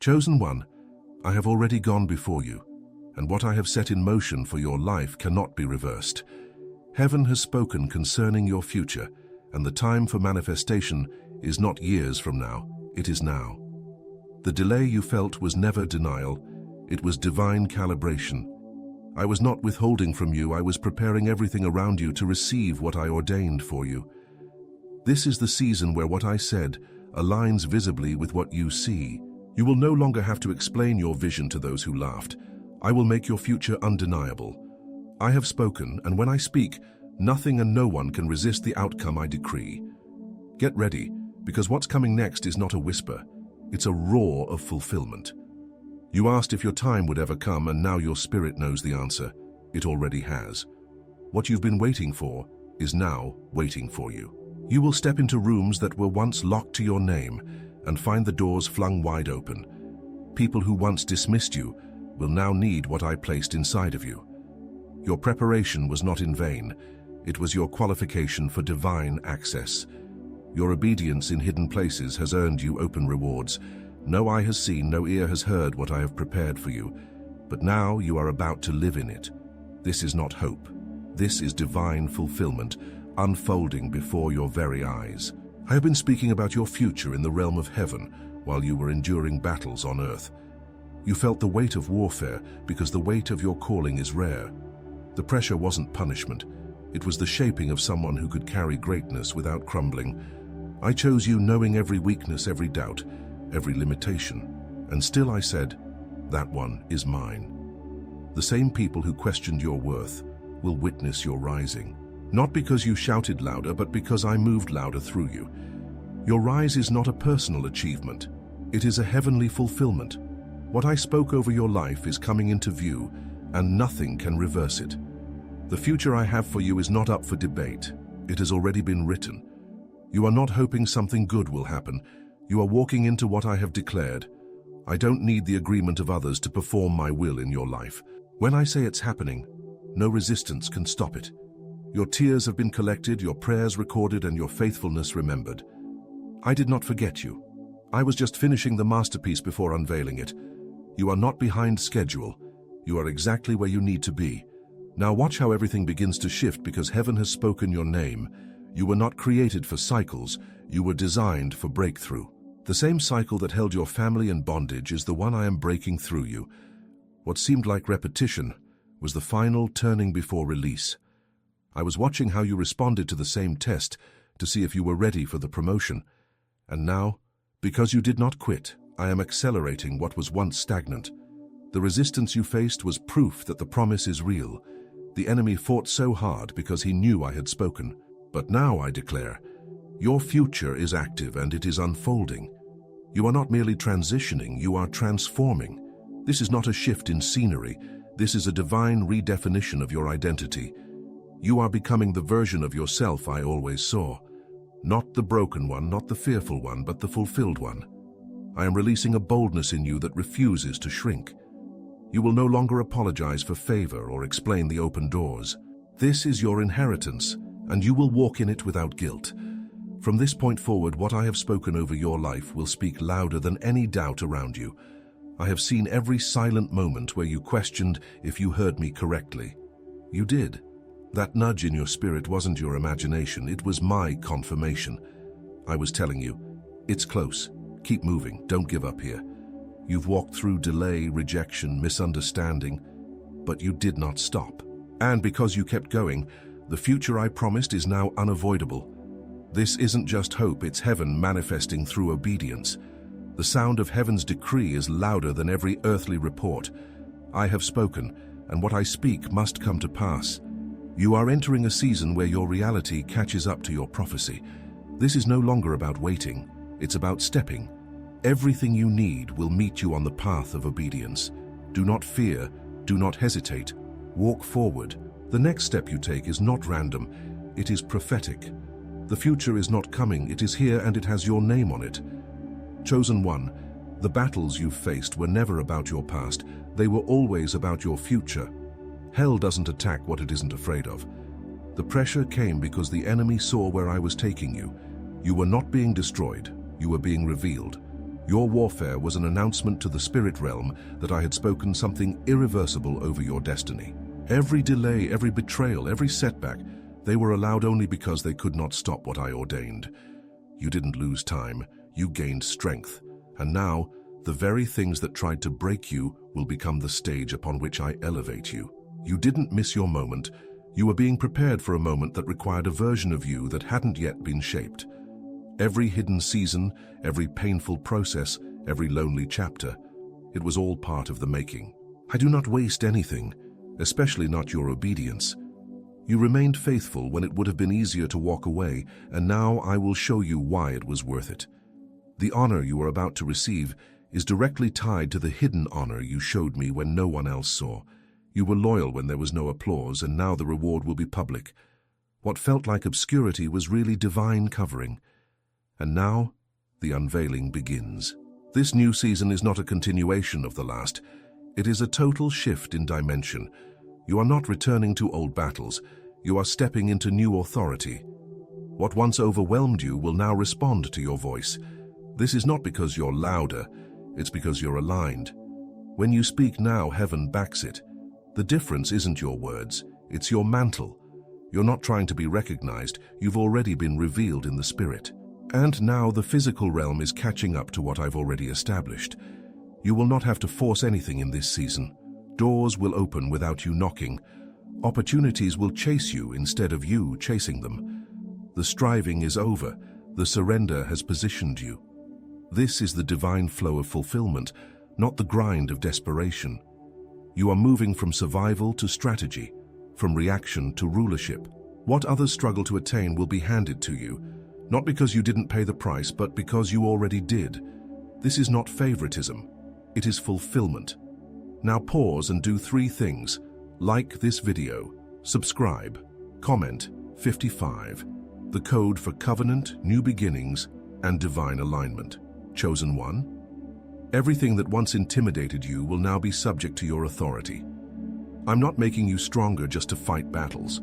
Chosen one, I have already gone before you, and what I have set in motion for your life cannot be reversed. Heaven has spoken concerning your future, and the time for manifestation is not years from now, it is now. The delay you felt was never denial, it was divine calibration. I was not withholding from you, I was preparing everything around you to receive what I ordained for you. This is the season where what I said aligns visibly with what you see. You will no longer have to explain your vision to those who laughed. I will make your future undeniable. I have spoken, and when I speak, nothing and no one can resist the outcome I decree. Get ready, because what's coming next is not a whisper. It's a roar of fulfillment. You asked if your time would ever come, and now your spirit knows the answer. It already has. What you've been waiting for is now waiting for you. You will step into rooms that were once locked to your name and find the doors flung wide open. People who once dismissed you will now need what I placed inside of you. Your preparation was not in vain. It was your qualification for divine access. Your obedience in hidden places has earned you open rewards. No eye has seen, no ear has heard what I have prepared for you. But now you are about to live in it. This is not hope. This is divine fulfillment, unfolding before your very eyes. I have been speaking about your future in the realm of heaven while you were enduring battles on earth. You felt the weight of warfare because the weight of your calling is rare. The pressure wasn't punishment. It was the shaping of someone who could carry greatness without crumbling. I chose you knowing every weakness, every doubt, every limitation. And still I said, that one is mine. The same people who questioned your worth will witness your rising. Not because you shouted louder, but because I moved louder through you. Your rise is not a personal achievement. It is a heavenly fulfillment. What I spoke over your life is coming into view, and nothing can reverse it. The future I have for you is not up for debate. It has already been written. You are not hoping something good will happen. You are walking into what I have declared. I don't need the agreement of others to perform my will in your life. When I say it's happening, no resistance can stop it. Your tears have been collected, your prayers recorded, and your faithfulness remembered. I did not forget you. I was just finishing the masterpiece before unveiling it. You are not behind schedule. You are exactly where you need to be. Now watch how everything begins to shift because heaven has spoken your name. You were not created for cycles. You were designed for breakthrough. The same cycle that held your family in bondage is the one I am breaking through you. What seemed like repetition was the final turning before release. I was watching how you responded to the same test to see if you were ready for the promotion. And now, because you did not quit, I am accelerating what was once stagnant. The resistance you faced was proof that the promise is real. The enemy fought so hard because he knew I had spoken. But now I declare, your future is active and it is unfolding. You are not merely transitioning, you are transforming. This is not a shift in scenery. This is a divine redefinition of your identity. You are becoming the version of yourself I always saw. Not the broken one, not the fearful one, but the fulfilled one. I am releasing a boldness in you that refuses to shrink. You will no longer apologize for favor or explain the open doors. This is your inheritance, and you will walk in it without guilt. From this point forward, what I have spoken over your life will speak louder than any doubt around you. I have seen every silent moment where you questioned if you heard me correctly. You did. That nudge in your spirit wasn't your imagination, it was my confirmation. I was telling you, it's close, keep moving, don't give up here. You've walked through delay, rejection, misunderstanding, but you did not stop. And because you kept going, the future I promised is now unavoidable. This isn't just hope, it's heaven manifesting through obedience. The sound of heaven's decree is louder than every earthly report. I have spoken, and what I speak must come to pass. You are entering a season where your reality catches up to your prophecy. This is no longer about waiting, it's about stepping. Everything you need will meet you on the path of obedience. Do not fear, do not hesitate, walk forward. The next step you take is not random, it is prophetic. The future is not coming, it is here and it has your name on it. Chosen one, the battles you've faced were never about your past, they were always about your future. Hell doesn't attack what it isn't afraid of. The pressure came because the enemy saw where I was taking you. You were not being destroyed, you were being revealed. Your warfare was an announcement to the spirit realm that I had spoken something irreversible over your destiny. Every delay, every betrayal, every setback, they were allowed only because they could not stop what I ordained. You didn't lose time, you gained strength, and now the very things that tried to break you will become the stage upon which I elevate you. You didn't miss your moment. You were being prepared for a moment that required a version of you that hadn't yet been shaped. Every hidden season, every painful process, every lonely chapter, it was all part of the making. I do not waste anything, especially not your obedience. You remained faithful when it would have been easier to walk away, and now I will show you why it was worth it. The honor you are about to receive is directly tied to the hidden honor you showed me when no one else saw. You were loyal when there was no applause, and now the reward will be public. What felt like obscurity was really divine covering. And now, the unveiling begins. This new season is not a continuation of the last. It is a total shift in dimension. You are not returning to old battles. You are stepping into new authority. What once overwhelmed you will now respond to your voice. This is not because you're louder, it's because you're aligned. When you speak now, heaven backs it. The difference isn't your words, it's your mantle. You're not trying to be recognized, you've already been revealed in the spirit. And now the physical realm is catching up to what I've already established. You will not have to force anything in this season. Doors will open without you knocking. Opportunities will chase you instead of you chasing them. The striving is over. The surrender has positioned you. This is the divine flow of fulfillment, not the grind of desperation. You are moving from survival to strategy, from reaction to rulership. What others struggle to attain will be handed to you, not because you didn't pay the price, but because you already did. This is not favoritism. It is fulfillment. Now pause and do 3 things. Like this video, subscribe, comment 55. The code for covenant, new beginnings, and divine alignment. Chosen one? Everything that once intimidated you will now be subject to your authority. I'm not making you stronger just to fight battles.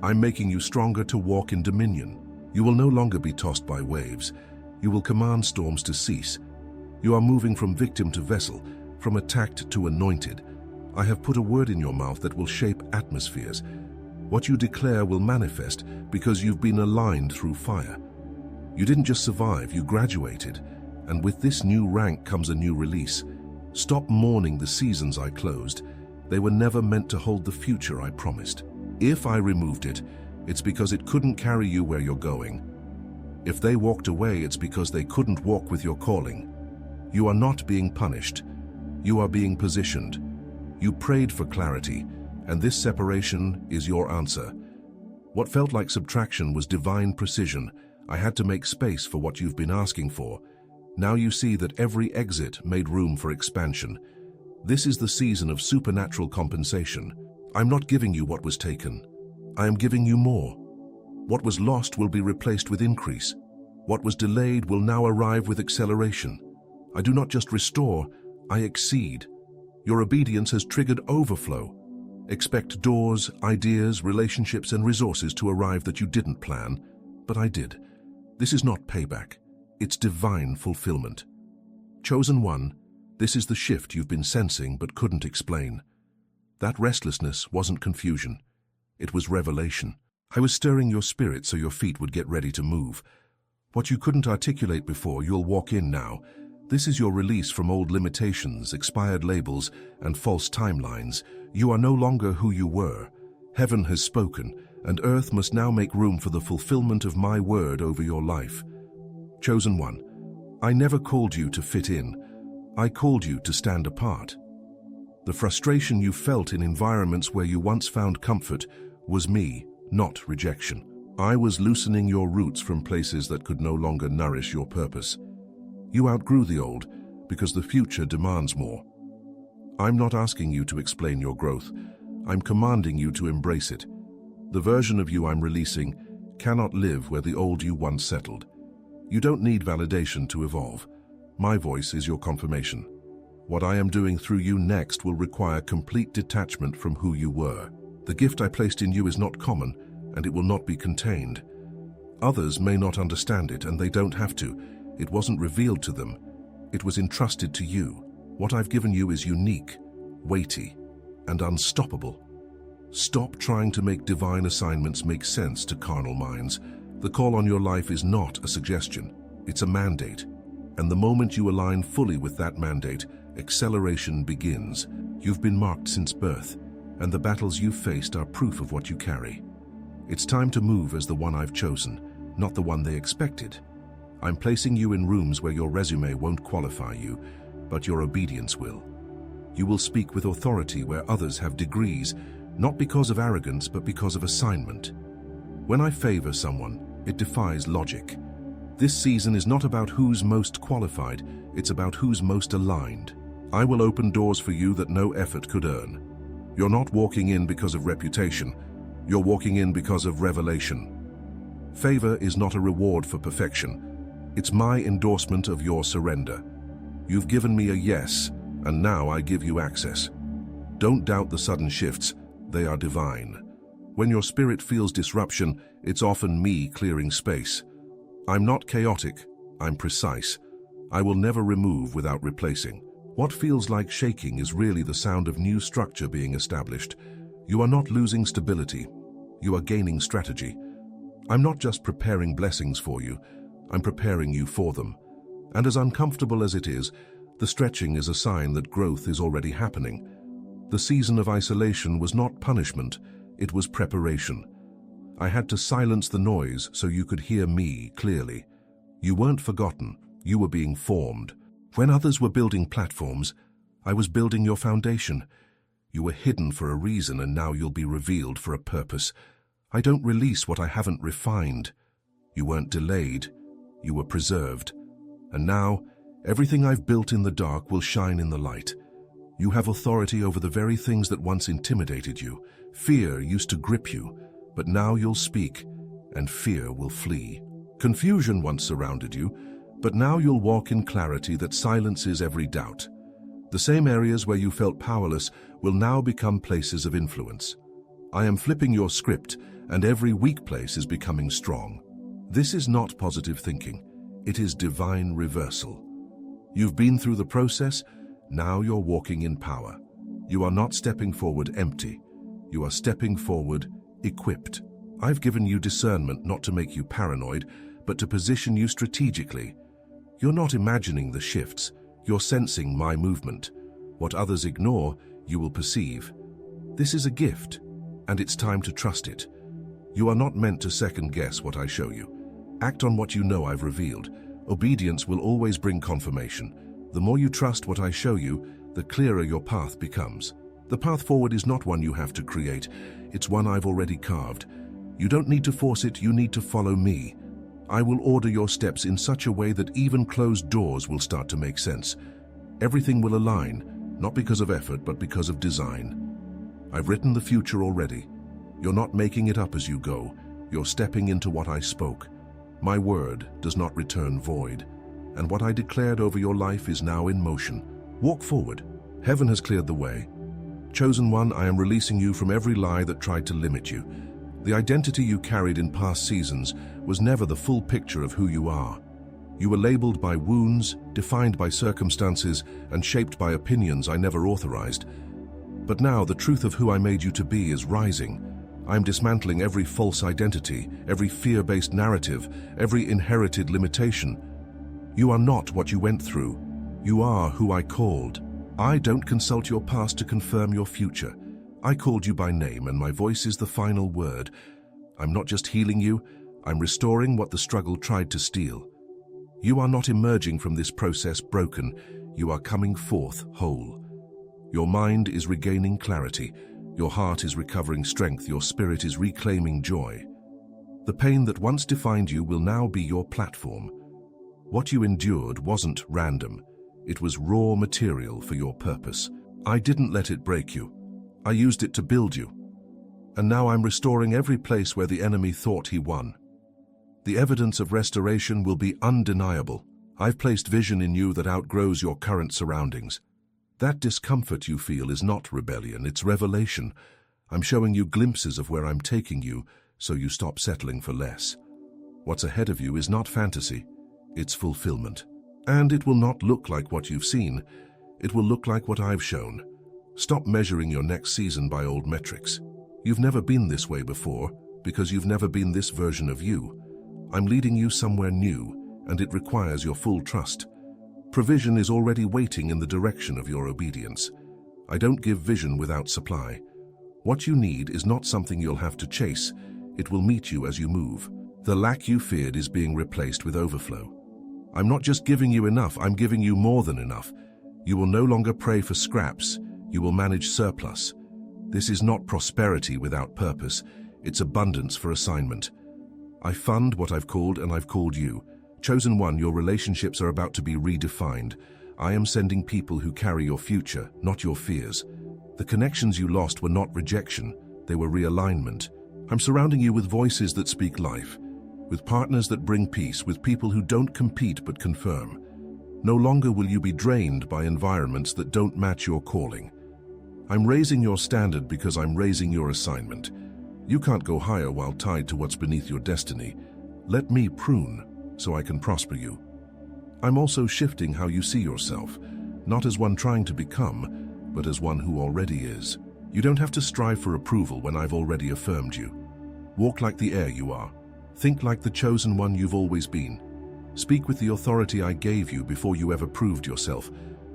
I'm making you stronger to walk in dominion. You will no longer be tossed by waves. You will command storms to cease. You are moving from victim to vessel, from attacked to anointed. I have put a word in your mouth that will shape atmospheres. What you declare will manifest because you've been aligned through fire. You didn't just survive, you graduated. And with this new rank comes a new release. Stop mourning the seasons I closed. They were never meant to hold the future I promised. If I removed it, it's because it couldn't carry you where you're going. If they walked away, it's because they couldn't walk with your calling. You are not being punished. You are being positioned. You prayed for clarity, and this separation is your answer. What felt like subtraction was divine precision. I had to make space for what you've been asking for. Now you see that every exit made room for expansion. This is the season of supernatural compensation. I'm not giving you what was taken. I am giving you more. What was lost will be replaced with increase. What was delayed will now arrive with acceleration. I do not just restore, I exceed. Your obedience has triggered overflow. Expect doors, ideas, relationships, and resources to arrive that you didn't plan, but I did. This is not payback. It's divine fulfillment. Chosen one, this is the shift you've been sensing but couldn't explain. That restlessness wasn't confusion. It was revelation. I was stirring your spirit so your feet would get ready to move. What you couldn't articulate before, you'll walk in now. This is your release from old limitations, expired labels, and false timelines. You are no longer who you were. Heaven has spoken, and earth must now make room for the fulfillment of my word over your life. Chosen one, I never called you to fit in. I called you to stand apart. The frustration you felt in environments where you once found comfort was me, not rejection. I was loosening your roots from places that could no longer nourish your purpose. You outgrew the old because the future demands more. I'm not asking you to explain your growth. I'm commanding you to embrace it. The version of you I'm releasing cannot live where the old you once settled. You don't need validation to evolve. My voice is your confirmation. What I am doing through you next will require complete detachment from who you were. The gift I placed in you is not common, and it will not be contained. Others may not understand it, and they don't have to. It wasn't revealed to them. It was entrusted to you. What I've given you is unique, weighty, and unstoppable. Stop trying to make divine assignments make sense to carnal minds. The call on your life is not a suggestion, it's a mandate. And the moment you align fully with that mandate, acceleration begins. You've been marked since birth, and the battles you've faced are proof of what you carry. It's time to move as the one I've chosen, not the one they expected. I'm placing you in rooms where your resume won't qualify you, but your obedience will. You will speak with authority where others have degrees, not because of arrogance, but because of assignment. When I favor someone, it defies logic. This season is not about who's most qualified, it's about who's most aligned. I will open doors for you that no effort could earn. You're not walking in because of reputation, you're walking in because of revelation. Favor is not a reward for perfection. It's my endorsement of your surrender. You've given me a yes, and now I give you access. Don't doubt the sudden shifts, they are divine. When your spirit feels disruption, it's often me clearing space. I'm not chaotic, I'm precise. I will never remove without replacing. What feels like shaking is really the sound of new structure being established. You are not losing stability, you are gaining strategy. I'm not just preparing blessings for you, I'm preparing you for them. And as uncomfortable as it is, the stretching is a sign that growth is already happening. The season of isolation was not punishment, it was preparation. I had to silence the noise so you could hear me clearly. You weren't forgotten, you were being formed. When others were building platforms, I was building your foundation. You were hidden for a reason, and now you'll be revealed for a purpose. I don't release what I haven't refined. You weren't delayed, you were preserved. And now, everything I've built in the dark will shine in the light. You have authority over the very things that once intimidated you. Fear used to grip you, but now you'll speak, and fear will flee. Confusion once surrounded you, but now you'll walk in clarity that silences every doubt. The same areas where you felt powerless will now become places of influence. I am flipping your script, and every weak place is becoming strong. This is not positive thinking. It is divine reversal. You've been through the process, now you're walking in power. You are not stepping forward empty. You are stepping forward equipped. I've given you discernment not to make you paranoid, but to position you strategically. You're not imagining the shifts, you're sensing my movement. What others ignore, you will perceive. This is a gift, and it's time to trust it. You are not meant to second-guess what I show you. Act on what you know I've revealed. Obedience will always bring confirmation. The more you trust what I show you, the clearer your path becomes. The path forward is not one you have to create, it's one I've already carved. You don't need to force it, you need to follow me. I will order your steps in such a way that even closed doors will start to make sense. Everything will align, not because of effort, but because of design. I've written the future already. You're not making it up as you go. You're stepping into what I spoke. My word does not return void, and what I declared over your life is now in motion. Walk forward. Heaven has cleared the way. Chosen one, I am releasing you from every lie that tried to limit you. The identity you carried in past seasons was never the full picture of who you are. You were labeled by wounds, defined by circumstances, and shaped by opinions I never authorized. But now the truth of who I made you to be is rising. I'm dismantling every false identity, every fear-based narrative, every inherited limitation. You are not what you went through. You are who I called. I don't consult your past to confirm your future. I called you by name, and my voice is the final word. I'm not just healing you, I'm restoring what the struggle tried to steal. You are not emerging from this process broken, you are coming forth whole. Your mind is regaining clarity, your heart is recovering strength, your spirit is reclaiming joy. The pain that once defined you will now be your platform. What you endured wasn't random, it was raw material for your purpose. I didn't let it break you. I used it to build you. And now I'm restoring every place where the enemy thought he won. The evidence of restoration will be undeniable. I've placed vision in you that outgrows your current surroundings. That discomfort you feel is not rebellion, it's revelation. I'm showing you glimpses of where I'm taking you, so you stop settling for less. What's ahead of you is not fantasy, it's fulfillment. And it will not look like what you've seen. It will look like what I've shown. Stop measuring your next season by old metrics. You've never been this way before because you've never been this version of you. I'm leading you somewhere new, and it requires your full trust. Provision is already waiting in the direction of your obedience. I don't give vision without supply. What you need is not something you'll have to chase. It will meet you as you move. The lack you feared is being replaced with overflow. I'm not just giving you enough, I'm giving you more than enough. You will no longer pray for scraps, you will manage surplus. This is not prosperity without purpose, it's abundance for assignment. I fund what I've called and I've called you. Chosen one, your relationships are about to be redefined. I am sending people who carry your future, not your fears. The connections you lost were not rejection, they were realignment. I'm surrounding you with voices that speak life, with partners that bring peace, with people who don't compete but confirm. No longer will you be drained by environments that don't match your calling. I'm raising your standard because I'm raising your assignment. You can't go higher while tied to what's beneath your destiny. Let me prune so I can prosper you. I'm also shifting how you see yourself, not as one trying to become, but as one who already is. You don't have to strive for approval when I've already affirmed you. Walk like the heir you are. Think like the chosen one you've always been. Speak with the authority I gave you before you ever proved yourself.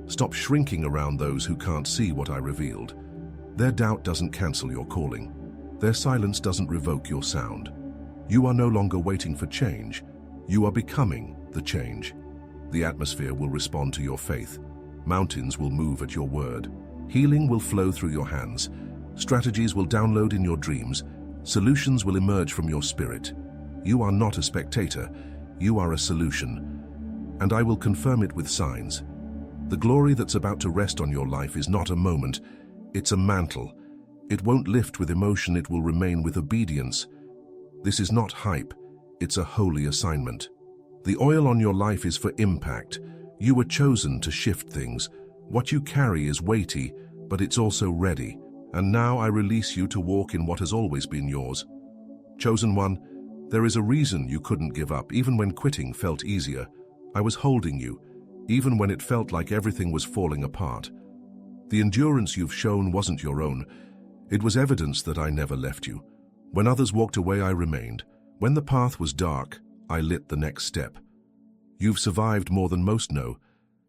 Stop shrinking around those who can't see what I revealed. Their doubt doesn't cancel your calling. Their silence doesn't revoke your sound. You are no longer waiting for change. You are becoming the change. The atmosphere will respond to your faith. Mountains will move at your word. Healing will flow through your hands. Strategies will download in your dreams. Solutions will emerge from your spirit. You are not a spectator. You are a solution. And I will confirm it with signs. The glory that's about to rest on your life is not a moment. It's a mantle. It won't lift with emotion. It will remain with obedience. This is not hype. It's a holy assignment. The oil on your life is for impact. You were chosen to shift things. What you carry is weighty, but it's also ready. And now I release you to walk in what has always been yours. Chosen one, there is a reason you couldn't give up, even when quitting felt easier. I was holding you, even when it felt like everything was falling apart. The endurance you've shown wasn't your own. It was evidence that I never left you. When others walked away, I remained. When the path was dark, I lit the next step. You've survived more than most know,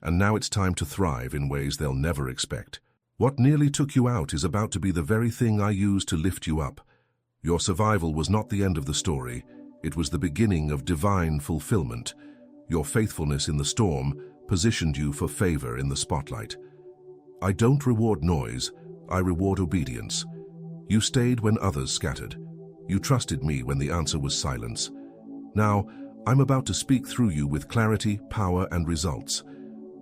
and now it's time to thrive in ways they'll never expect. What nearly took you out is about to be the very thing I use to lift you up. Your survival was not the end of the story. It was the beginning of divine fulfillment. Your faithfulness in the storm positioned you for favor in the spotlight. I don't reward noise, I reward obedience. You stayed when others scattered. You trusted me when the answer was silence. Now, I'm about to speak through you with clarity, power, and results.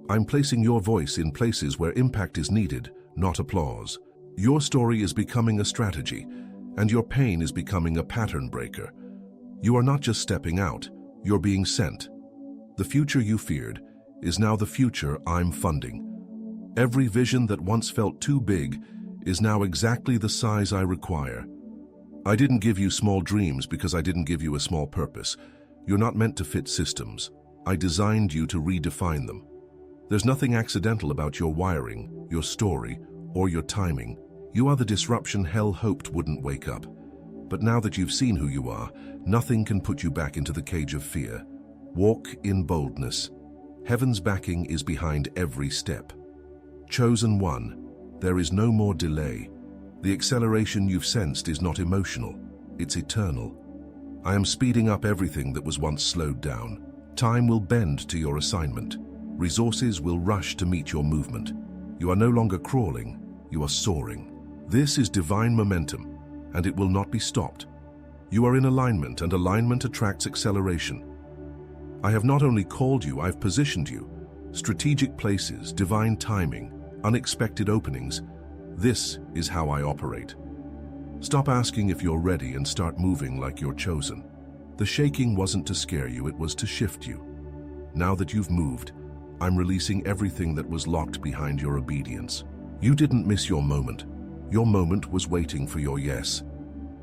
I'm placing your voice in places where impact is needed, not applause. Your story is becoming a strategy, and your pain is becoming a pattern breaker. You are not just stepping out, you're being sent. The future you feared is now the future I'm funding. Every vision that once felt too big is now exactly the size I require. I didn't give you small dreams because I didn't give you a small purpose. You're not meant to fit systems. I designed you to redefine them. There's nothing accidental about your wiring, your story, or your timing. You are the disruption hell hoped wouldn't wake up. But now that you've seen who you are, nothing can put you back into the cage of fear. Walk in boldness. Heaven's backing is behind every step. Chosen one, there is no more delay. The acceleration you've sensed is not emotional, it's eternal. I am speeding up everything that was once slowed down. Time will bend to your assignment. Resources will rush to meet your movement. You are no longer crawling, you are soaring. This is divine momentum, and it will not be stopped. You are in alignment, and alignment attracts acceleration. I have not only called you, I've positioned you. Strategic places, divine timing, unexpected openings. This is how I operate. Stop asking if you're ready and start moving like you're chosen. The shaking wasn't to scare you, it was to shift you. Now that you've moved, I'm releasing everything that was locked behind your obedience. You didn't miss your moment. Your moment was waiting for your yes.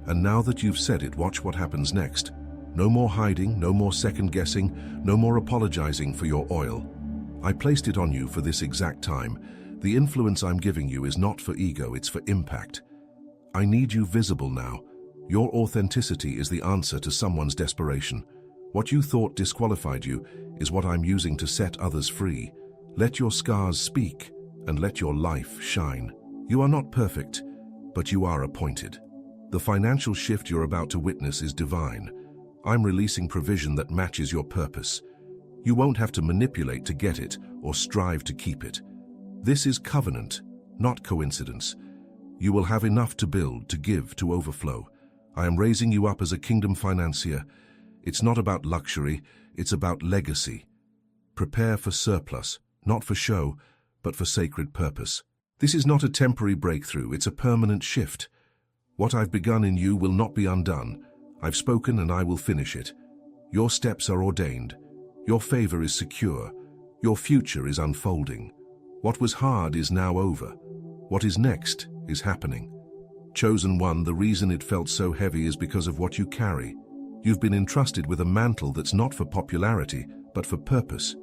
And now that you've said it, watch what happens next. No more hiding, no more second guessing, no more apologizing for your oil. I placed it on you for this exact time. The influence I'm giving you is not for ego, it's for impact. I need you visible now. Your authenticity is the answer to someone's desperation. What you thought disqualified you is what I'm using to set others free. Let your scars speak and let your life shine. You are not perfect, but you are appointed. The financial shift you're about to witness is divine. I'm releasing provision that matches your purpose. You won't have to manipulate to get it or strive to keep it. This is covenant, not coincidence. You will have enough to build, to give, to overflow. I am raising you up as a kingdom financier. It's not about luxury, it's about legacy. Prepare for surplus, not for show, but for sacred purpose. This is not a temporary breakthrough, it's a permanent shift. What I've begun in you will not be undone. I've spoken and I will finish it. Your steps are ordained. Your favor is secure. Your future is unfolding. What was hard is now over. What is next is happening. Chosen one, the reason it felt so heavy is because of what you carry. You've been entrusted with a mantle that's not for popularity, but for purpose.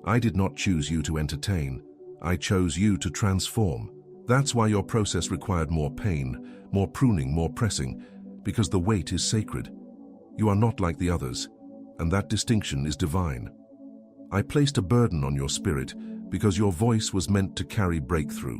I did not choose you to entertain. I chose you to transform. That's why your process required more pain, more pruning, more pressing, because the weight is sacred. You are not like the others, and that distinction is divine. I placed a burden on your spirit because your voice was meant to carry breakthrough.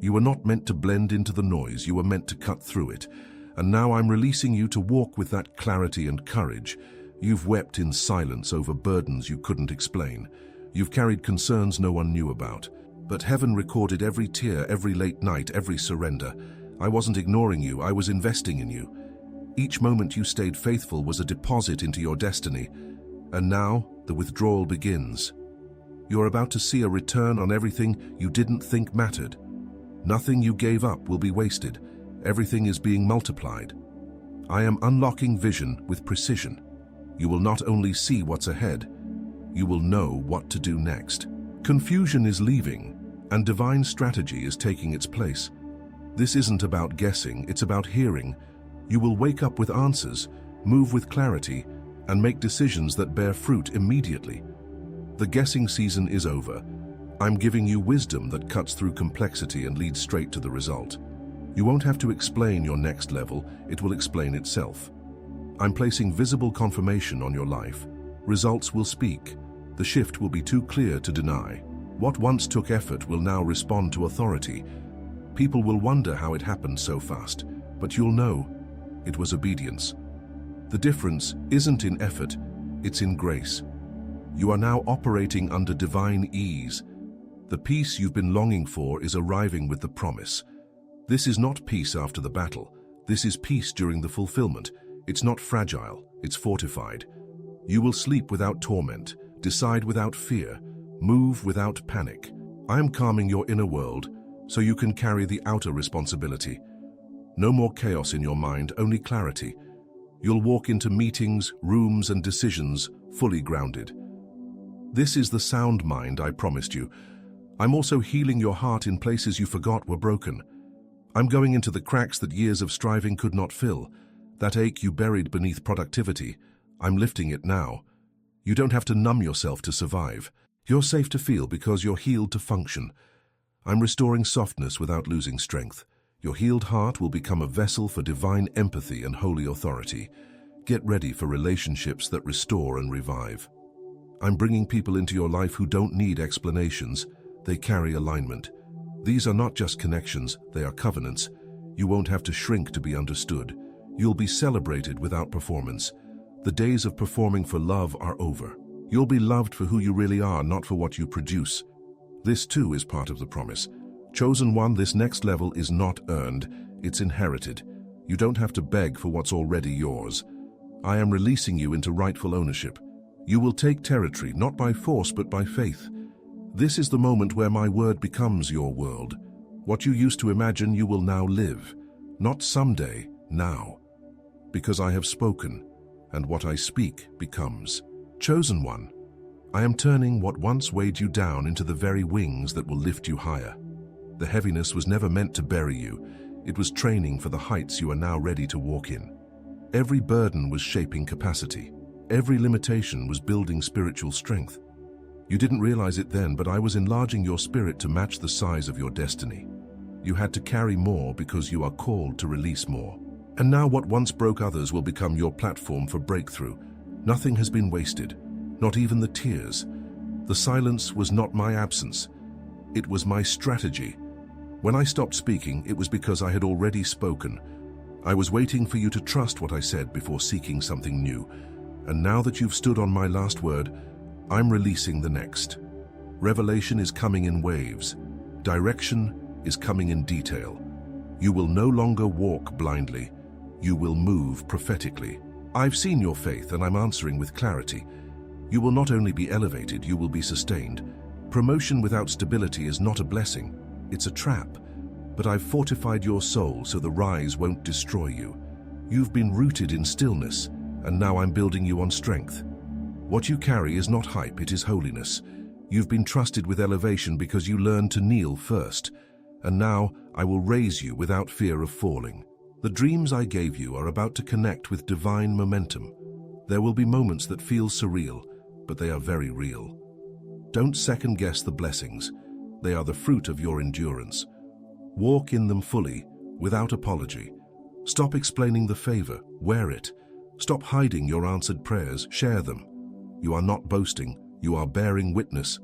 You were not meant to blend into the noise, you were meant to cut through it. And now I'm releasing you to walk with that clarity and courage. You've wept in silence over burdens you couldn't explain. You've carried concerns no one knew about. But heaven recorded every tear, every late night, every surrender. I wasn't ignoring you, I was investing in you. Each moment you stayed faithful was a deposit into your destiny. And now, the withdrawal begins. You're about to see a return on everything you didn't think mattered. Nothing you gave up will be wasted. Everything is being multiplied. I am unlocking vision with precision. You will not only see what's ahead, you will know what to do next. Confusion is leaving, and divine strategy is taking its place. This isn't about guessing, it's about hearing. You will wake up with answers, move with clarity, and make decisions that bear fruit immediately. The guessing season is over. I'm giving you wisdom that cuts through complexity and leads straight to the result. You won't have to explain your next level, it will explain itself. I'm placing visible confirmation on your life. Results will speak. The shift will be too clear to deny. What once took effort will now respond to authority. People will wonder how it happened so fast, but you'll know it was obedience. The difference isn't in effort, it's in grace. You are now operating under divine ease. The peace you've been longing for is arriving with the promise. This is not peace after the battle. This is peace during the fulfillment. It's not fragile, it's fortified. You will sleep without torment, decide without fear, move without panic. I am calming your inner world so you can carry the outer responsibility. No more chaos in your mind, only clarity. You'll walk into meetings, rooms, and decisions fully grounded. This is the sound mind I promised you. I'm also healing your heart in places you forgot were broken. I'm going into the cracks that years of striving could not fill. That ache you buried beneath productivity, I'm lifting it now. You don't have to numb yourself to survive. You're safe to feel because you're healed to function. I'm restoring softness without losing strength. Your healed heart will become a vessel for divine empathy and holy authority. Get ready for relationships that restore and revive. I'm bringing people into your life who don't need explanations. They carry alignment. These are not just connections, they are covenants. You won't have to shrink to be understood. You'll be celebrated without performance. The days of performing for love are over. You'll be loved for who you really are, not for what you produce. This too is part of the promise. Chosen one, this next level is not earned, it's inherited. You don't have to beg for what's already yours. I am releasing you into rightful ownership. You will take territory, not by force but by faith. This is the moment where my word becomes your world. What you used to imagine you will now live. Not someday, now. Because I have spoken, and what I speak becomes. Chosen one, I am turning what once weighed you down into the very wings that will lift you higher. The heaviness was never meant to bury you. It was training for the heights you are now ready to walk in. Every burden was shaping capacity. Every limitation was building spiritual strength. You didn't realize it then, but I was enlarging your spirit to match the size of your destiny. You had to carry more because you are called to release more. And now what once broke others will become your platform for breakthrough. Nothing has been wasted, not even the tears. The silence was not my absence. It was my strategy. When I stopped speaking, it was because I had already spoken. I was waiting for you to trust what I said before seeking something new. And now that you've stood on my last word, I'm releasing the next. Revelation is coming in waves. Direction is coming in detail. You will no longer walk blindly. You will move prophetically. I've seen your faith and I'm answering with clarity. You will not only be elevated, you will be sustained. Promotion without stability is not a blessing, it's a trap. But I've fortified your soul so the rise won't destroy you. You've been rooted in stillness, and now I'm building you on strength. What you carry is not hype, it is holiness. You've been trusted with elevation because you learned to kneel first. And now I will raise you without fear of falling. The dreams I gave you are about to connect with divine momentum. There will be moments that feel surreal, but they are very real. Don't second-guess the blessings. They are the fruit of your endurance. Walk in them fully, without apology. Stop explaining the favor, wear it. Stop hiding your answered prayers, share them. You are not boasting, you are bearing witness.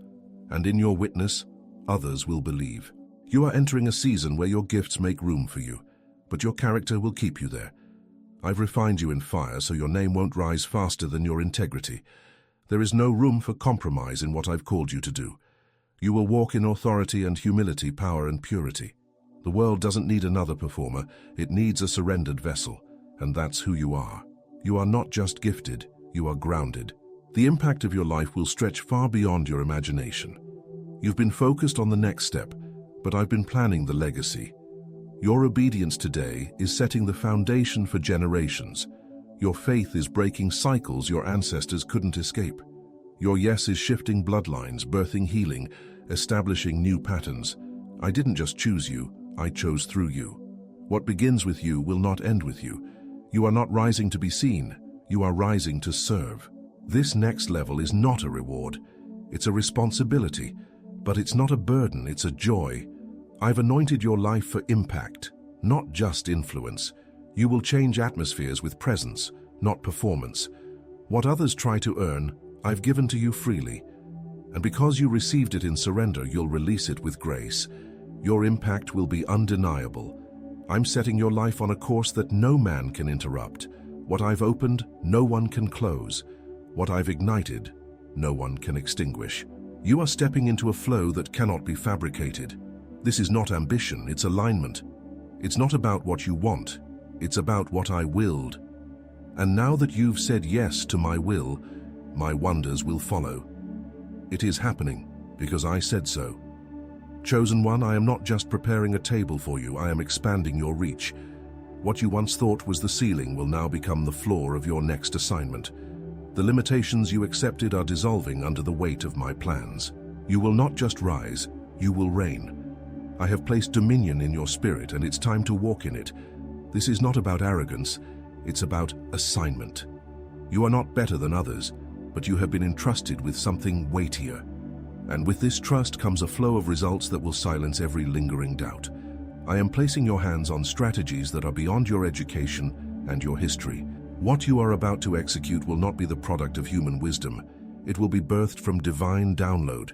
And in your witness, others will believe. You are entering a season where your gifts make room for you, but your character will keep you there. I've refined you in fire so your name won't rise faster than your integrity. There is no room for compromise in what I've called you to do. You will walk in authority and humility, power and purity. The world doesn't need another performer, it needs a surrendered vessel, and that's who you are. You are not just gifted, you are grounded. The impact of your life will stretch far beyond your imagination. You've been focused on the next step, but I've been planning the legacy. Your obedience today is setting the foundation for generations. Your faith is breaking cycles your ancestors couldn't escape. Your yes is shifting bloodlines, birthing healing, establishing new patterns. I didn't just choose you, I chose through you. What begins with you will not end with you. You are not rising to be seen, you are rising to serve. This next level is not a reward, it's a responsibility, but it's not a burden, it's a joy. I've anointed your life for impact, not just influence. You will change atmospheres with presence, not performance. What others try to earn, I've given to you freely. And because you received it in surrender, you'll release it with grace. Your impact will be undeniable. I'm setting your life on a course that no man can interrupt. What I've opened, no one can close. What I've ignited, no one can extinguish. You are stepping into a flow that cannot be fabricated. This is not ambition, it's alignment. It's not about what you want, it's about what I willed. And now that you've said yes to my will, my wonders will follow. It is happening because I said so. Chosen one, I am not just preparing a table for you, I am expanding your reach. What you once thought was the ceiling will now become the floor of your next assignment. The limitations you accepted are dissolving under the weight of my plans. You will not just rise, you will reign. I have placed dominion in your spirit and it's time to walk in it. This is not about arrogance, it's about assignment. You are not better than others, but you have been entrusted with something weightier. And with this trust comes a flow of results that will silence every lingering doubt. I am placing your hands on strategies that are beyond your education and your history. What you are about to execute will not be the product of human wisdom. It will be birthed from divine download.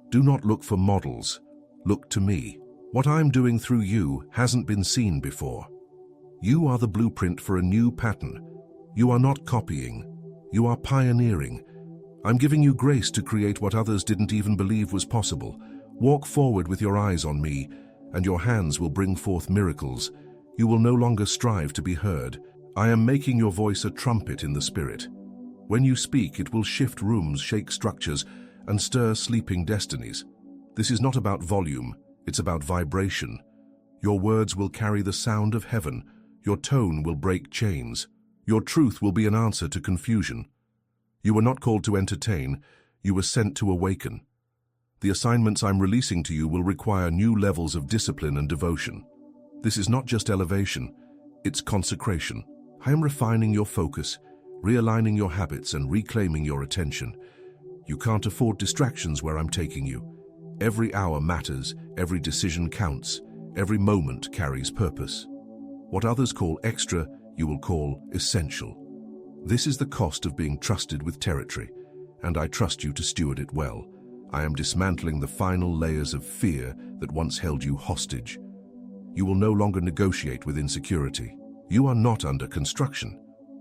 Do not look for models. Look to me. What I'm doing through you hasn't been seen before. You are the blueprint for a new pattern. You are not copying. You are pioneering. I'm giving you grace to create what others didn't even believe was possible. Walk forward with your eyes on me, and your hands will bring forth miracles. You will no longer strive to be heard. I am making your voice a trumpet in the spirit. When you speak, it will shift rooms, shake structures, and stir sleeping destinies. This is not about volume, it's about vibration. Your words will carry the sound of heaven. Your tone will break chains. Your truth will be an answer to confusion. You were not called to entertain, you were sent to awaken. The assignments I'm releasing to you will require new levels of discipline and devotion. This is not just elevation, it's consecration. I am refining your focus, realigning your habits and reclaiming your attention. You can't afford distractions where I'm taking you. Every hour matters, every decision counts, every moment carries purpose. What others call extra, you will call essential. This is the cost of being trusted with territory, and I trust you to steward it well. I am dismantling the final layers of fear that once held you hostage. You will no longer negotiate with insecurity. You are not under construction.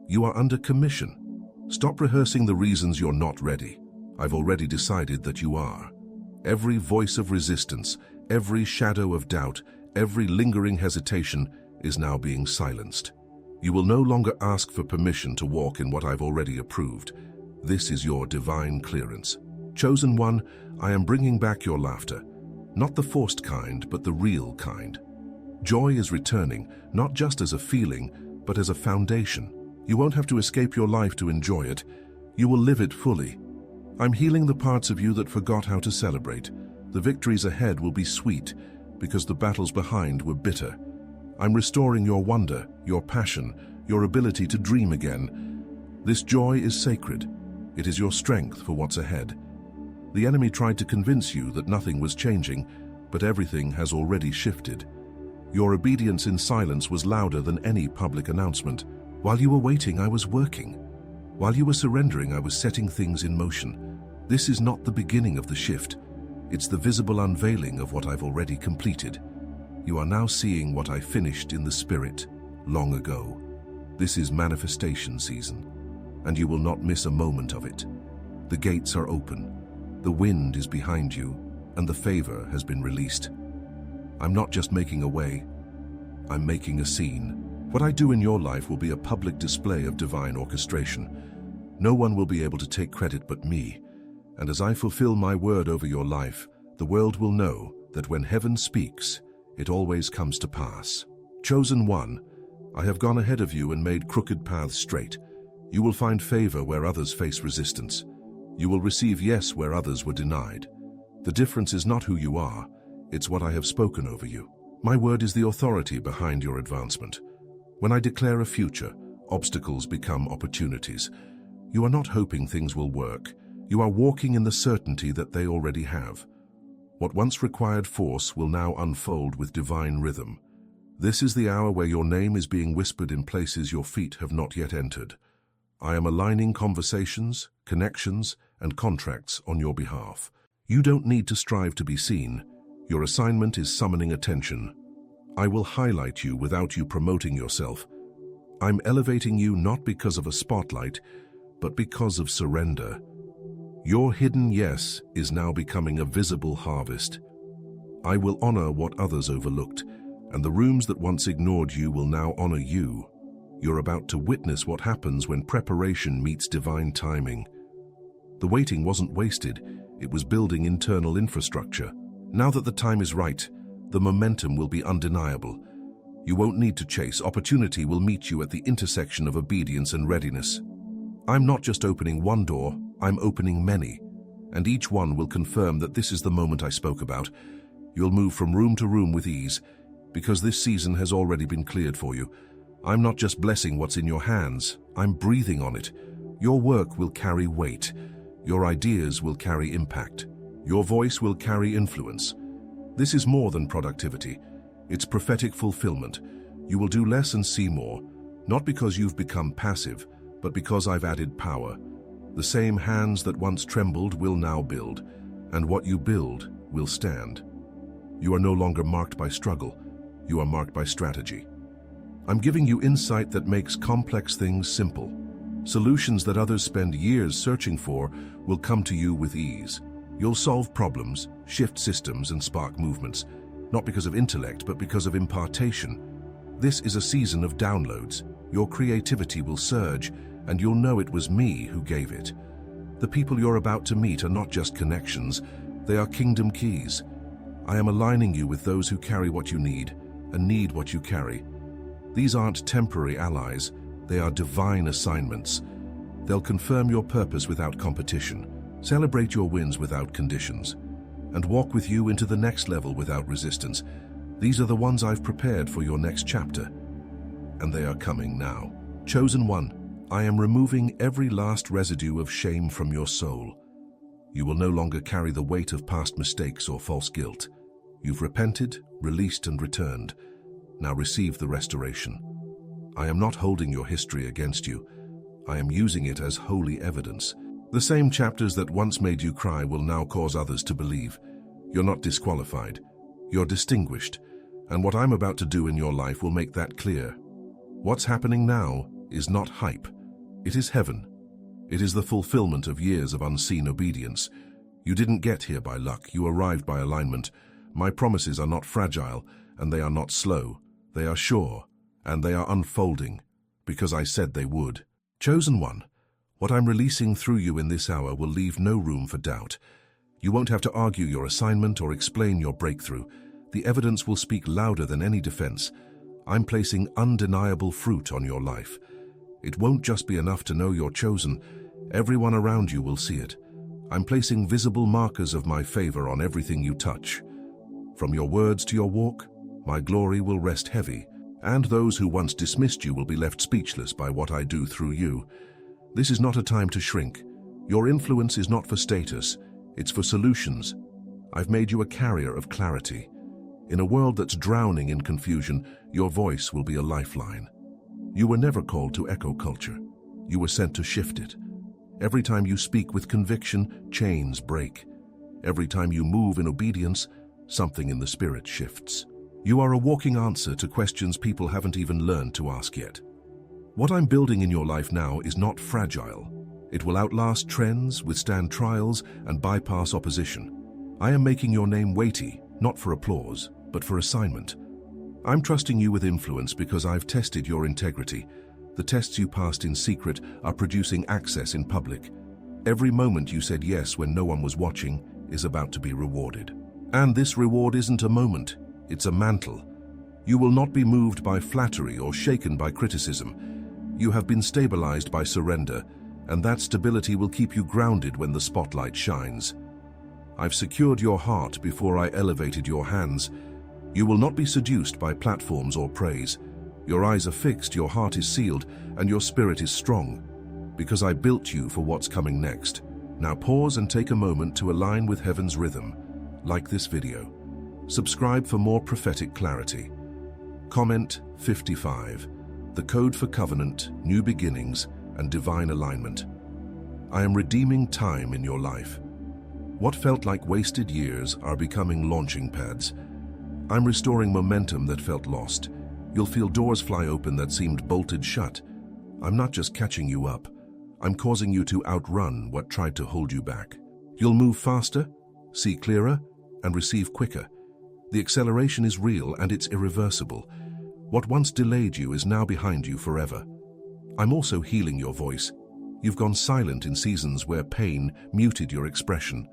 You are under commission. Stop rehearsing the reasons you're not ready. I've already decided that you are. Every voice of resistance, every shadow of doubt, every lingering hesitation is now being silenced. You will no longer ask for permission to walk in what I've already approved. This is your divine clearance. Chosen one, I am bringing back your laughter. Not the forced kind, but the real kind. Joy is returning, not just as a feeling, but as a foundation. You won't have to escape your life to enjoy it. You will live it fully. I'm healing the parts of you that forgot how to celebrate. The victories ahead will be sweet, because the battles behind were bitter. I'm restoring your wonder, your passion, your ability to dream again. This joy is sacred. It is your strength for what's ahead. The enemy tried to convince you that nothing was changing, but everything has already shifted. Your obedience in silence was louder than any public announcement. While you were waiting, I was working. While you were surrendering, I was setting things in motion. This is not the beginning of the shift. It's the visible unveiling of what I've already completed. You are now seeing what I finished in the spirit long ago. This is manifestation season, and you will not miss a moment of it. The gates are open. The wind is behind you, and the favor has been released. I'm not just making a way, I'm making a scene. What I do in your life will be a public display of divine orchestration. No one will be able to take credit but me, and as I fulfill my word over your life, the world will know that when heaven speaks, it always comes to pass. Chosen one, I have gone ahead of you and made crooked paths straight. You will find favor where others face resistance. You will receive yes where others were denied. The difference is not who you are, it's what I have spoken over you. My word is the authority behind your advancement. When I declare a future, obstacles become opportunities. You are not hoping things will work. You are walking in the certainty that they already have. What once required force will now unfold with divine rhythm. This is the hour where your name is being whispered in places your feet have not yet entered. I am aligning conversations, connections, and contracts on your behalf. You don't need to strive to be seen. Your assignment is summoning attention. I will highlight you without you promoting yourself. I'm elevating you not because of a spotlight, but because of surrender. Your hidden yes is now becoming a visible harvest. I will honor what others overlooked, and the rooms that once ignored you will now honor you. You're about to witness what happens when preparation meets divine timing. The waiting wasn't wasted, it was building internal infrastructure. Now that the time is right, the momentum will be undeniable. You won't need to chase. Opportunity will meet you at the intersection of obedience and readiness. I'm not just opening one door, I'm opening many, and each one will confirm that this is the moment I spoke about. You'll move from room to room with ease, because this season has already been cleared for you. I'm not just blessing what's in your hands, I'm breathing on it. Your work will carry weight. Your ideas will carry impact. Your voice will carry influence. This is more than productivity. It's prophetic fulfillment. You will do less and see more, not because you've become passive, but because I've added power. The same hands that once trembled will now build, and what you build will stand. You are no longer marked by struggle. You are marked by strategy. I'm giving you insight that makes complex things simple. Solutions that others spend years searching for will come to you with ease. You'll solve problems, shift systems, and spark movements, not because of intellect, but because of impartation. This is a season of downloads. Your creativity will surge, and you'll know it was me who gave it. The people you're about to meet are not just connections, they are kingdom keys. I am aligning you with those who carry what you need, and need what you carry. These aren't temporary allies, they are divine assignments. They'll confirm your purpose without competition, celebrate your wins without conditions, and walk with you into the next level without resistance. These are the ones I've prepared for your next chapter, and they are coming now. Chosen one, I am removing every last residue of shame from your soul. You will no longer carry the weight of past mistakes or false guilt. You've repented, released, and returned. Now receive the restoration. I am not holding your history against you. I am using it as holy evidence. The same chapters that once made you cry will now cause others to believe. You're not disqualified. You're distinguished. And what I'm about to do in your life will make that clear. What's happening now is not hype. It is heaven. It is the fulfillment of years of unseen obedience. You didn't get here by luck. You arrived by alignment. My promises are not fragile, and they are not slow. They are sure, and they are unfolding, because I said they would. Chosen one, what I'm releasing through you in this hour will leave no room for doubt. You won't have to argue your assignment or explain your breakthrough. The evidence will speak louder than any defense. I'm placing undeniable fruit on your life. It won't just be enough to know you're chosen. Everyone around you will see it. I'm placing visible markers of my favor on everything you touch. From your words to your walk, my glory will rest heavy, and those who once dismissed you will be left speechless by what I do through you. This is not a time to shrink. Your influence is not for status, it's for solutions. I've made you a carrier of clarity. In a world that's drowning in confusion, your voice will be a lifeline. You were never called to echo culture. You were sent to shift it. Every time you speak with conviction, chains break. Every time you move in obedience, something in the spirit shifts. You are a walking answer to questions people haven't even learned to ask yet. What I'm building in your life now is not fragile. It will outlast trends, withstand trials, and bypass opposition. I am making your name weighty, not for applause, but for assignment. I'm trusting you with influence because I've tested your integrity. The tests you passed in secret are producing access in public. Every moment you said yes when no one was watching is about to be rewarded. And this reward isn't a moment, it's a mantle. You will not be moved by flattery or shaken by criticism. You have been stabilized by surrender, and that stability will keep you grounded when the spotlight shines. I've secured your heart before I elevated your hands. You will not be seduced by platforms or praise. Your eyes are fixed, your heart is sealed, and your spirit is strong, because I built you for what's coming next. Now pause and take a moment to align with heaven's rhythm. Like this video. Subscribe for more prophetic clarity. Comment 55. The code for covenant, new beginnings, and divine alignment. I am redeeming time in your life. What felt like wasted years are becoming launching pads. I'm restoring momentum that felt lost. You'll feel doors fly open that seemed bolted shut. I'm not just catching you up. I'm causing you to outrun what tried to hold you back. You'll move faster, see clearer, and receive quicker. The acceleration is real and it's irreversible. What once delayed you is now behind you forever. I'm also healing your voice. You've gone silent in seasons where pain muted your expression.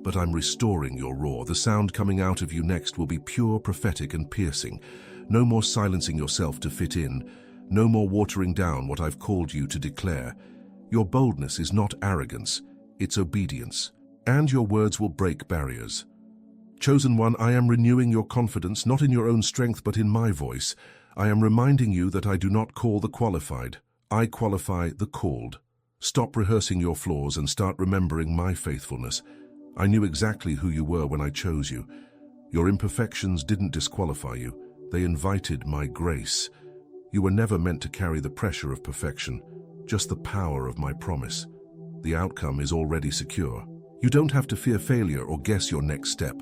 But I'm restoring your roar. The sound coming out of you next will be pure, prophetic, and piercing. No more silencing yourself to fit in. No more watering down what I've called you to declare. Your boldness is not arrogance, it's obedience. And your words will break barriers. Chosen one, I am renewing your confidence, not in your own strength, but in my voice. I am reminding you that I do not call the qualified. I qualify the called. Stop rehearsing your flaws and start remembering my faithfulness. I knew exactly who you were when I chose you. Your imperfections didn't disqualify you. They invited my grace. You were never meant to carry the pressure of perfection, just the power of my promise. The outcome is already secure. You don't have to fear failure or guess your next step.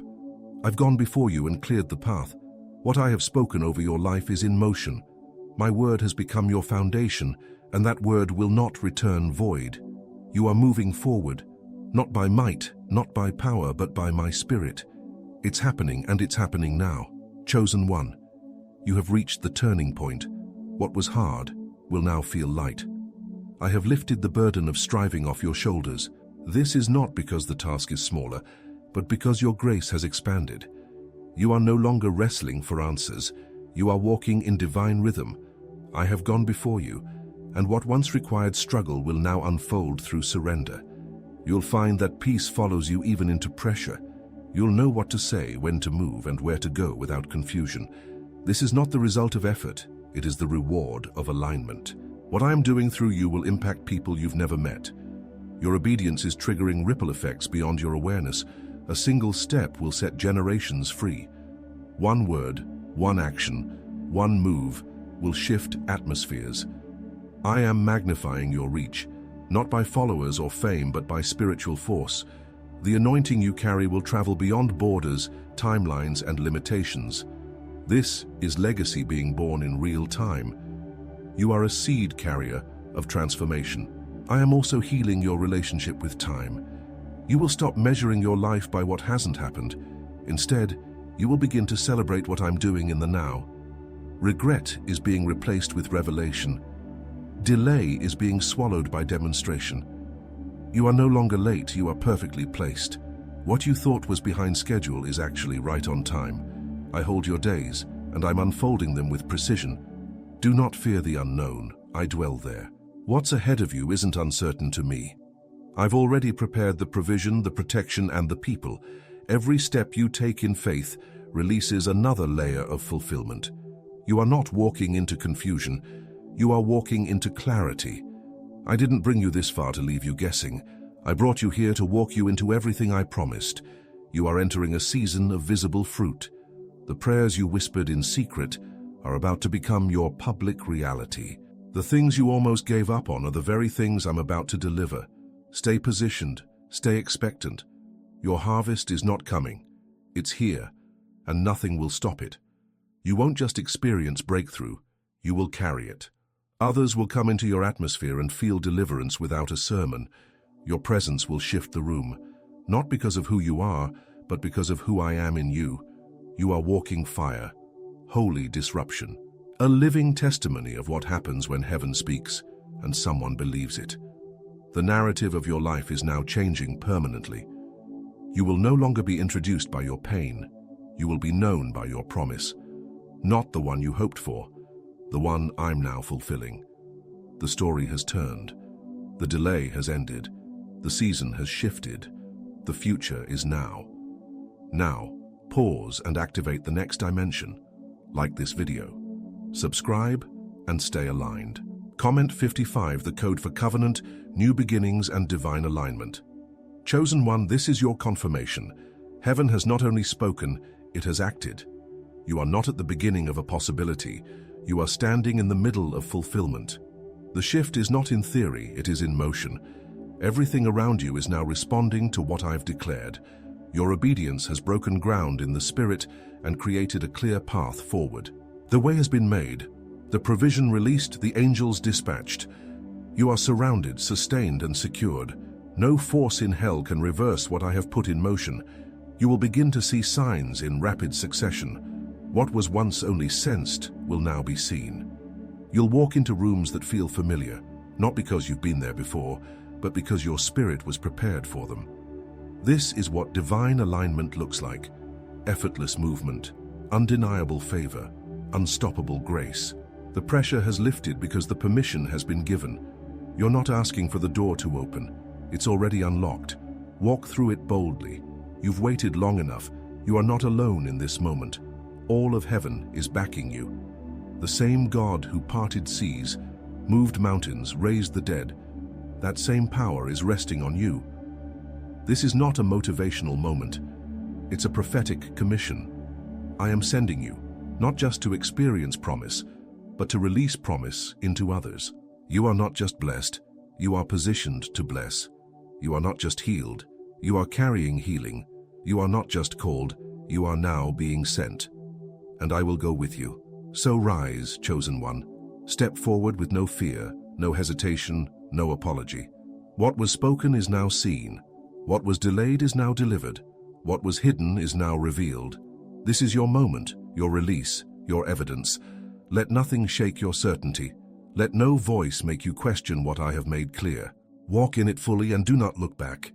I've gone before you and cleared the path. What I have spoken over your life is in motion. My word has become your foundation, and that word will not return void. You are moving forward, not by might, not by power, but by my spirit. It's happening, and it's happening now. Chosen one, you have reached the turning point. What was hard will now feel light. I have lifted the burden of striving off your shoulders. This is not because the task is smaller, but because your grace has expanded. You are no longer wrestling for answers. You are walking in divine rhythm. I have gone before you, and what once required struggle will now unfold through surrender. You'll find that peace follows you even into pressure. You'll know what to say, when to move, and where to go without confusion. This is not the result of effort, it is the reward of alignment. What I am doing through you will impact people you've never met. Your obedience is triggering ripple effects beyond your awareness. A single step will set generations free. One word, one action, one move will shift atmospheres. I am magnifying your reach, not by followers or fame, but by spiritual force. The anointing you carry will travel beyond borders, timelines, and limitations. This is legacy being born in real time. You are a seed carrier of transformation. I am also healing your relationship with time. You will stop measuring your life by what hasn't happened. Instead, you will begin to celebrate what I'm doing in the now. Regret is being replaced with revelation. Delay is being swallowed by demonstration. You are no longer late, you are perfectly placed. What you thought was behind schedule is actually right on time. I hold your days, and I'm unfolding them with precision. Do not fear the unknown, I dwell there. What's ahead of you isn't uncertain to me. I've already prepared the provision, the protection, and the people. Every step you take in faith releases another layer of fulfillment. You are not walking into confusion, you are walking into clarity. I didn't bring you this far to leave you guessing. I brought you here to walk you into everything I promised. You are entering a season of visible fruit. The prayers you whispered in secret are about to become your public reality. The things you almost gave up on are the very things I'm about to deliver. Stay positioned, stay expectant. Your harvest is not coming. It's here, and nothing will stop it. You won't just experience breakthrough, you will carry it. Others will come into your atmosphere and feel deliverance without a sermon. Your presence will shift the room, not because of who you are, but because of who I am in you. You are walking fire, holy disruption, a living testimony of what happens when heaven speaks and someone believes it. The narrative of your life is now changing permanently. You will no longer be introduced by your pain. You will be known by your promise. Not the one you hoped for, the one I'm now fulfilling. The story has turned. The delay has ended. The season has shifted. The future is now. Now, pause and activate the next dimension. Like this video. Subscribe and stay aligned. Comment 55, the code for covenant, new beginnings, and divine alignment. Chosen one, this is your confirmation. Heaven has not only spoken, it has acted. You are not at the beginning of a possibility. You are standing in the middle of fulfillment. The shift is not in theory, it is in motion. Everything around you is now responding to what I've declared. Your obedience has broken ground in the spirit and created a clear path forward. The way has been made, the provision released, the angels dispatched. You are surrounded, sustained, and secured. No force in hell can reverse what I have put in motion. You will begin to see signs in rapid succession. What was once only sensed will now be seen. You'll walk into rooms that feel familiar, not because you've been there before, but because your spirit was prepared for them. This is what divine alignment looks like. Effortless movement, undeniable favor, unstoppable grace. The pressure has lifted because the permission has been given. You're not asking for the door to open. It's already unlocked. Walk through it boldly. You've waited long enough. You are not alone in this moment. All of heaven is backing you. The same God who parted seas, moved mountains, raised the dead, that same power is resting on you. This is not a motivational moment. It's a prophetic commission. I am sending you, not just to experience promise, but to release promise into others. You are not just blessed, you are positioned to bless. You are not just healed, you are carrying healing. You are not just called, you are now being sent. And I will go with you. So rise, chosen one. Step forward with no fear, no hesitation, no apology. What was spoken is now seen. What was delayed is now delivered. What was hidden is now revealed. This is your moment, your release, your evidence. Let nothing shake your certainty. Let no voice make you question what I have made clear. Walk in it fully and do not look back.